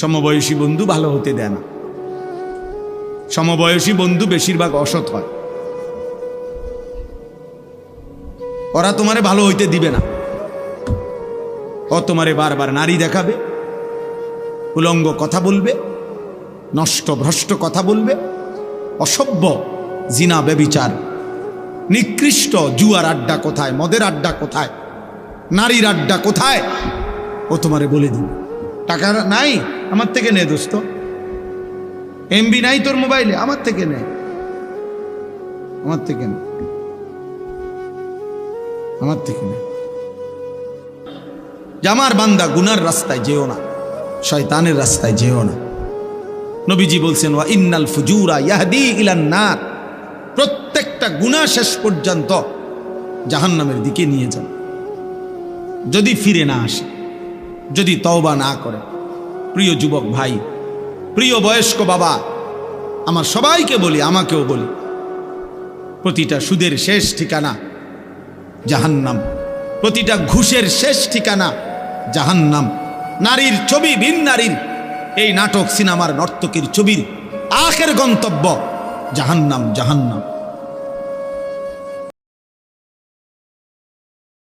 সমবয়সী বন্ধু ভালো হতে দেয় না। সমবয়সী বন্ধু বেশিরভাগ অসৎ হয়। ওরা তোমারে ভালো হইতে দিবে না। ও তোমারে বারবার নারী দেখাবে, উলঙ্গ কথা বলবে, নষ্ট ভ্রষ্ট কথা বলবে, অসভ্য জিনা ব্যভিচার নিকৃষ্ট জুয়ার আড্ডা কোথায়, মদের আড্ডা কোথায়, নারীর আড্ডা কোথায়, ও তোমারে বলে দিবে। টাকা নাই, আমার থেকে নে দোস্ত। এমবি নাই তোর মোবাইলে, আমার থেকে নে, আমার থেকে নে, আমার থেকে নে। জামার বান্দা গুনার রাস্তায় যেও না, শয়তানের রাস্তায় যেও না। নবীজি বলছেন ওয়া ইন্নাল ফুজুরা ইয়াহদি ইলান নার, প্রত্যেকটা গুনাহ শেষ পর্যন্ত জাহান্নামের দিকে নিয়ে যান, যদি ফিরে না আসে, যদি তওবা না করে। প্রিয় যুবক ভাই, প্রিয় বয়স্ক বাবা, আমার সবাইকে বলি, আমাকেও বলি, প্রতিটা সুদের শেষ ঠিকানা জাহান্নাম, প্রতিটা ঘুষের শেষ ঠিকানা জাহান্নাম। নারীর ছবি, ভিন নারীর এই নাটক সিনেমার নর্তকীর ছবির আখের গন্তব্য জাহান্নাম, জাহান্নাম।